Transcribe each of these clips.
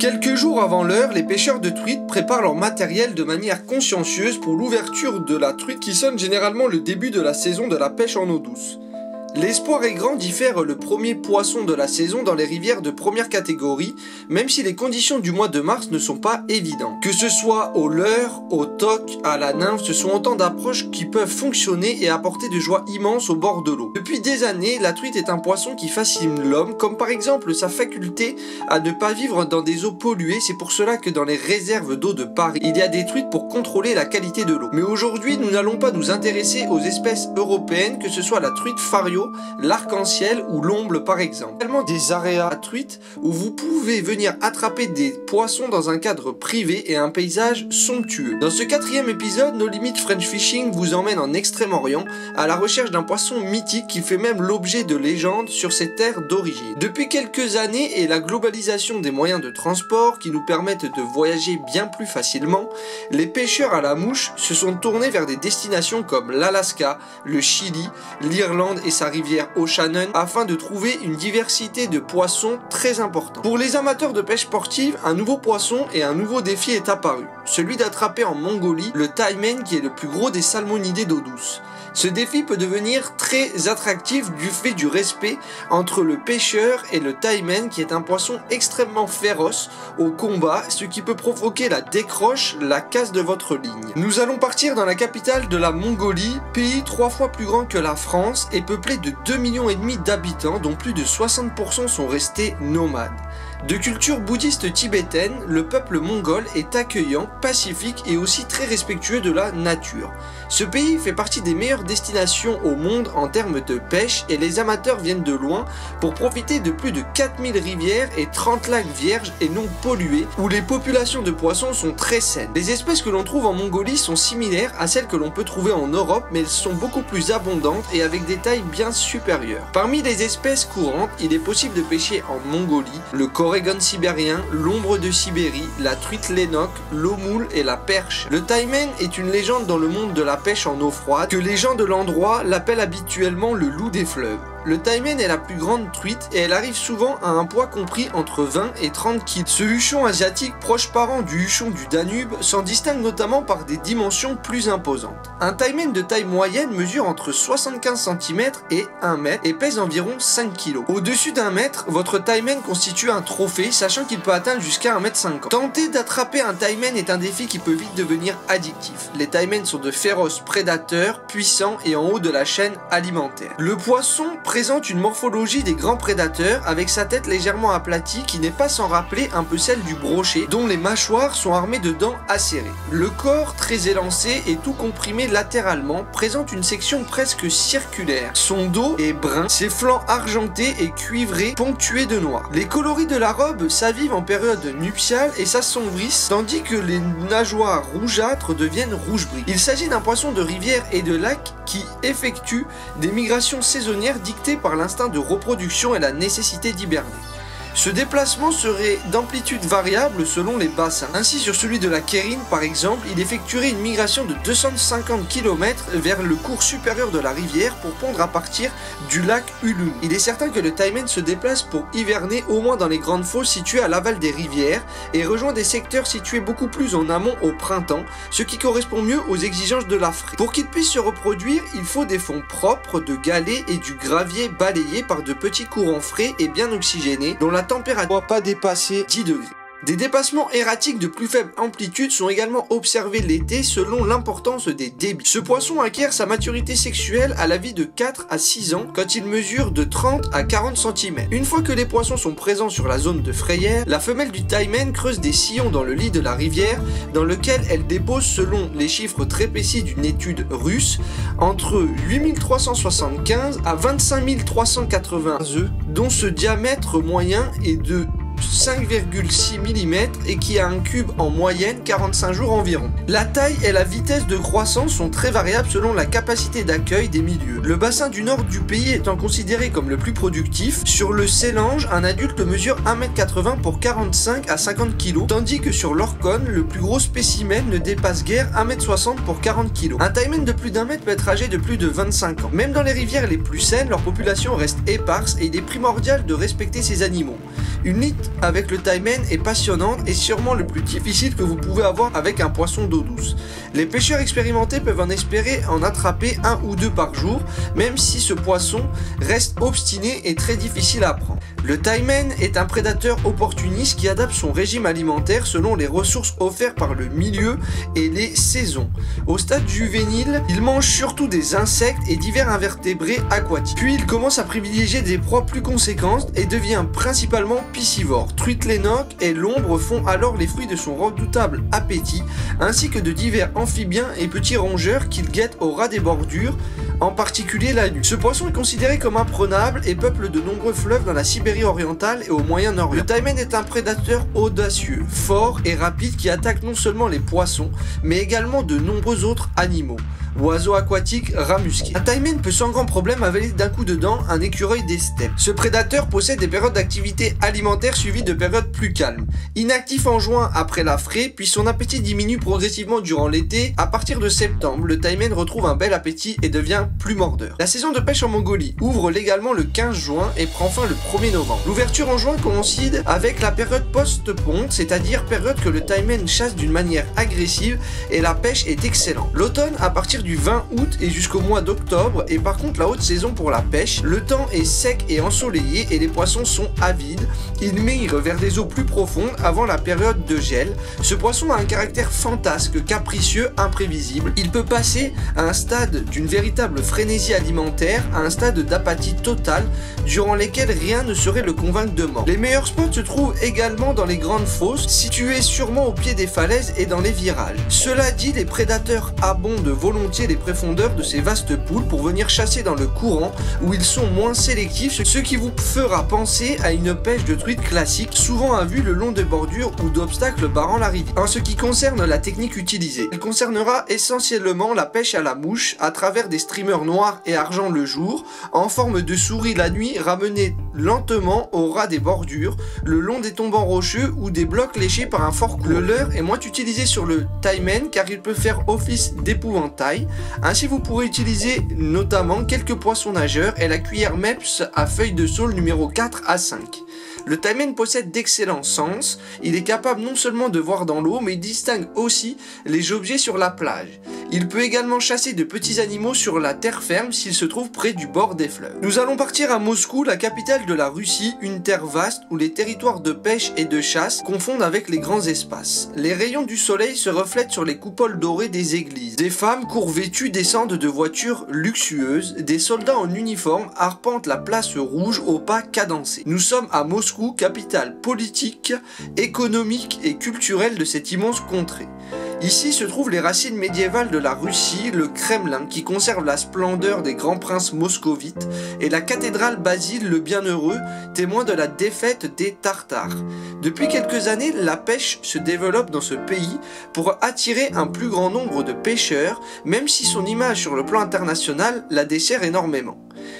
Quelques jours avant l'heure, les pêcheurs de truites préparent leur matériel de manière consciencieuse pour l'ouverture de la truite qui sonne généralement le début de la saison de la pêche en eau douce. L'espoir est grand d'y faire le premier poisson de la saison dans les rivières de première catégorie, même si les conditions du mois de mars ne sont pas évidentes. Que ce soit au leurre, au toc, à la nymphe, ce sont autant d'approches qui peuvent fonctionner et apporter de joie immense au bord de l'eau. Depuis des années, la truite est un poisson qui fascine l'homme, comme par exemple sa faculté à ne pas vivre dans des eaux polluées. C'est pour cela que dans les réserves d'eau de Paris, il y a des truites pour contrôler la qualité de l'eau. Mais aujourd'hui, nous n'allons pas nous intéresser aux espèces européennes, que ce soit la truite fario, l'arc-en-ciel ou l'omble par exemple. Il y a également des aréas à truite où vous pouvez venir attraper des poissons dans un cadre privé et un paysage somptueux. Dans ce 4e épisode, No Limit French Fishing vous emmène en Extrême-Orient à la recherche d'un poisson mythique qui fait même l'objet de légendes sur ses terres d'origine. Depuis quelques années et la globalisation des moyens de transport qui nous permettent de voyager bien plus facilement, les pêcheurs à la mouche se sont tournés vers des destinations comme l'Alaska, le Chili, l'Irlande et sa rivière Oceanen afin de trouver une diversité de poissons très importante. Pour les amateurs de pêche sportive, un nouveau poisson et un nouveau défi est apparu, celui d'attraper en Mongolie le taimen qui est le plus gros des salmonidés d'eau douce. Ce défi peut devenir très attractif du fait du respect entre le pêcheur et le taimen qui est un poisson extrêmement féroce au combat, ce qui peut provoquer la décroche, la casse de votre ligne. Nous allons partir dans la capitale de la Mongolie, pays 3 fois plus grand que la France et peuplé de 2,5 millions d'habitants dont plus de 60% sont restés nomades. De culture bouddhiste tibétaine, le peuple mongol est accueillant, pacifique et aussi très respectueux de la nature. Ce pays fait partie des meilleures destinations au monde en termes de pêche et les amateurs viennent de loin pour profiter de plus de 4000 rivières et 30 lacs vierges et non pollués où les populations de poissons sont très saines. Les espèces que l'on trouve en Mongolie sont similaires à celles que l'on peut trouver en Europe mais elles sont beaucoup plus abondantes et avec des tailles bien supérieures. Parmi les espèces courantes, il est possible de pêcher en Mongolie le corégon sibérien, l'ombre de Sibérie, la truite lénoque, l'eau-moule et la perche. Le taimen est une légende dans le monde de la pêche en eau froide, que les gens de l'endroit l'appellent habituellement le loup des fleuves. Le taimen est la plus grande truite et elle arrive souvent à un poids compris entre 20 et 30 kg. Ce huchon asiatique, proche parent du huchon du Danube, s'en distingue notamment par des dimensions plus imposantes. Un taimen de taille moyenne mesure entre 75 cm et 1 m et pèse environ 5 kg. Au-dessus d'1 mètre, votre taimen constitue un trophée, sachant qu'il peut atteindre jusqu'à 1,50 m. Tenter d'attraper un taimen est un défi qui peut vite devenir addictif. Les taimens sont de féroces prédateurs, puissants et en haut de la chaîne alimentaire. Le poisson présente une morphologie des grands prédateurs avec sa tête légèrement aplatie qui n'est pas sans rappeler un peu celle du brochet dont les mâchoires sont armées de dents acérées. Le corps très élancé et tout comprimé latéralement présente une section presque circulaire. Son dos est brun, ses flancs argentés et cuivrés ponctués de noir. Les coloris de la robe s'avivent en période nuptiale et s'assombrissent tandis que les nageoires rougeâtres deviennent rouge-gris. Il s'agit d'un poisson de rivière et de lac qui effectue des migrations saisonnières dictées par l'instinct de reproduction et la nécessité d'hiberner. Ce déplacement serait d'amplitude variable selon les bassins. Ainsi, sur celui de la Kérine, par exemple, il effectuerait une migration de 250 km vers le cours supérieur de la rivière pour pondre à partir du lac Ulun. Il est certain que le taimen se déplace pour hiverner au moins dans les grandes fosses situées à l'aval des rivières et rejoint des secteurs situés beaucoup plus en amont au printemps, ce qui correspond mieux aux exigences de la fraie. Pour qu'il puisse se reproduire, il faut des fonds propres, de galets et du gravier balayé par de petits courants frais et bien oxygénés, dont la température ne doit pas dépasser 10 degrés. Des dépassements erratiques de plus faible amplitude sont également observés l'été selon l'importance des débits. Ce poisson acquiert sa maturité sexuelle à la vie de 4 à 6 ans quand il mesure de 30 à 40 cm. Une fois que les poissons sont présents sur la zone de frayère, la femelle du taimen creuse des sillons dans le lit de la rivière dans lequel elle dépose, selon les chiffres très précis d'une étude russe, entre 8375 à 25 380 œufs dont ce diamètre moyen est de 5,6 mm et qui a un cube en moyenne 45 jours environ. La taille et la vitesse de croissance sont très variables selon la capacité d'accueil des milieux. Le bassin du nord du pays étant considéré comme le plus productif, sur le Sélange, un adulte mesure 1,80 m pour 45 à 50 kg, tandis que sur l'Orkhon, le plus gros spécimen ne dépasse guère 1,60 m pour 40 kg. Un taimen de plus d'1 mètre peut être âgé de plus de 25 ans. Même dans les rivières les plus saines, leur population reste éparse et il est primordial de respecter ces animaux. Une avec le taimen est passionnante et sûrement le plus difficile que vous pouvez avoir avec un poisson d'eau douce. Les pêcheurs expérimentés peuvent en espérer en attraper 1 ou 2 par jour, même si ce poisson reste obstiné et très difficile à prendre. Le taimen est un prédateur opportuniste qui adapte son régime alimentaire selon les ressources offertes par le milieu et les saisons. Au stade juvénile, il mange surtout des insectes et divers invertébrés aquatiques. Puis il commence à privilégier des proies plus conséquentes et devient principalement piscivore. Truite lénoque et l'ombre font alors les fruits de son redoutable appétit, ainsi que de divers amphibiens et petits rongeurs qu'il guette au ras des bordures, en particulier la nuit. Ce poisson est considéré comme imprenable et peuple de nombreux fleuves dans la Sibérie orientale et au Moyen-Orient. Le taimen est un prédateur audacieux, fort et rapide qui attaque non seulement les poissons, mais également de nombreux autres animaux. Oiseaux aquatiques, rats musqués. Un taimen peut sans grand problème avaler d'un coup de dent un écureuil des steppes. Ce prédateur possède des périodes d'activité alimentaire suivies de périodes plus calmes. Inactif en juin après la fraie, puis son appétit diminue progressivement durant l'été. À partir de septembre, le taimen retrouve un bel appétit et devient plus mordeur. La saison de pêche en Mongolie ouvre légalement le 15 juin et prend fin le 1er novembre. L'ouverture en juin coïncide avec la période post-ponte, c'est-à-dire période que le taimen chasse d'une manière agressive et la pêche est excellente. L'automne, à partir du 20 août et jusqu'au mois d'octobre, est par contre la haute saison pour la pêche. Le temps est sec et ensoleillé et les poissons sont avides. Ils migrent vers des eaux plus profondes avant la période de gel. Ce poisson a un caractère fantasque, capricieux, imprévisible. Il peut passer à un stade d'une véritable frénésie alimentaire à un stade d'apathie totale durant lesquels rien ne saurait le convaincre de mort. Les meilleurs spots se trouvent également dans les grandes fosses, situées sûrement au pied des falaises et dans les virages. Cela dit, les prédateurs abondent volontiers les profondeurs de ces vastes poules pour venir chasser dans le courant où ils sont moins sélectifs, ce qui vous fera penser à une pêche de truite classique, souvent à vue le long de bordures ou d'obstacles barrant la rivière. En ce qui concerne la technique utilisée, elle concernera essentiellement la pêche à la mouche à travers des streamers noirs et argent le jour, en forme de souris la nuit, ramenés lentement au ras des bordures, le long des tombants rocheux ou des blocs léchés par un fort coup. Le leurre est moins utilisé sur le taimen car il peut faire office d'épouvantail. Ainsi vous pourrez utiliser notamment quelques poissons nageurs et la cuillère Mepps à feuilles de saule numéro 4 à 5. Le taimen possède d'excellents sens, il est capable non seulement de voir dans l'eau, mais il distingue aussi les objets sur la plage. Il peut également chasser de petits animaux sur la terre ferme s'il se trouve près du bord des fleuves. Nous allons partir à Moscou, la capitale de la Russie, une terre vaste où les territoires de pêche et de chasse confondent avec les grands espaces. Les rayons du soleil se reflètent sur les coupoles dorées des églises. Des femmes court vêtues descendent de voitures luxueuses, des soldats en uniforme arpentent la place rouge au pas cadencé. Nous sommes à Moscou, capitale politique, économique et culturelle de cette immense contrée. Ici se trouvent les racines médiévales de la Russie, le Kremlin qui conserve la splendeur des grands princes moscovites et la cathédrale Basile le Bienheureux, témoin de la défaite des Tartares. Depuis quelques années, la pêche se développe dans ce pays pour attirer un plus grand nombre de pêcheurs, même si son image sur le plan international la dessert énormément.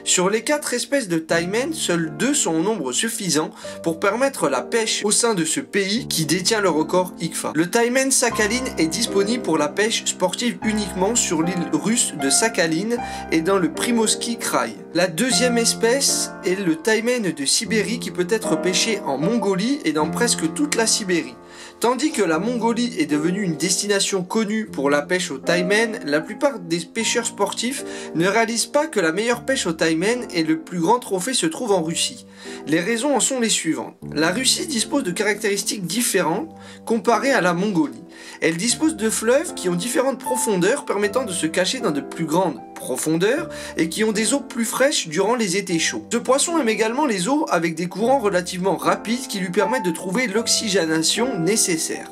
Sur les 4 espèces de taimen, seules 2 sont au nombre suffisant pour permettre la pêche au sein de ce pays qui détient le record ICFA. Le taimen Sakhaline est disponible pour la pêche sportive uniquement sur l'île russe de Sakhaline et dans le Primorsky Krai. La deuxième espèce est le taimen de Sibérie qui peut être pêché en Mongolie et dans presque toute la Sibérie. Tandis que la Mongolie est devenue une destination connue pour la pêche au taimen, la plupart des pêcheurs sportifs ne réalisent pas que la meilleure pêche au taimen et le plus grand trophée se trouve en Russie. Les raisons en sont les suivantes. La Russie dispose de caractéristiques différentes comparées à la Mongolie. Elle dispose de fleuves qui ont différentes profondeurs permettant de se cacher dans de plus grandes profondeurs et qui ont des eaux plus fraîches durant les étés chauds. Ce poisson aime également les eaux avec des courants relativement rapides qui lui permettent de trouver l'oxygénation nécessaire.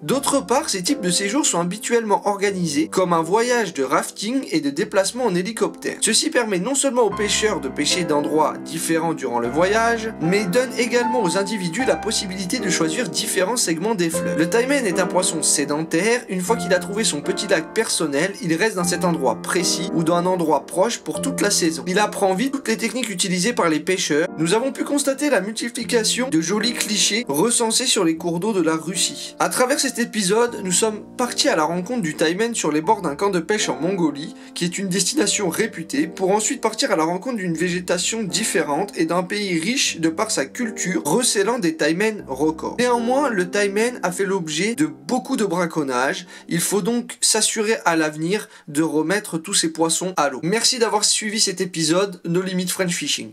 D'autre part, ces types de séjours sont habituellement organisés comme un voyage de rafting et de déplacement en hélicoptère. Ceci permet non seulement aux pêcheurs de pêcher d'endroits différents durant le voyage, mais donne également aux individus la possibilité de choisir différents segments des fleuves. Le taimen est un poisson sédentaire, une fois qu'il a trouvé son petit lac personnel, il reste dans cet endroit précis ou dans un endroit proche pour toute la saison. Il apprend vite toutes les techniques utilisées par les pêcheurs. Nous avons pu constater la multiplication de jolis clichés recensés sur les cours d'eau de la Russie. À travers ces cet épisode, nous sommes partis à la rencontre du taimen sur les bords d'un camp de pêche en Mongolie, qui est une destination réputée, pour ensuite partir à la rencontre d'une végétation différente et d'un pays riche de par sa culture, recélant des taimens records. Néanmoins, le taimen a fait l'objet de beaucoup de braconnage, il faut donc s'assurer à l'avenir de remettre tous ces poissons à l'eau. Merci d'avoir suivi cet épisode No Limit French Fishing.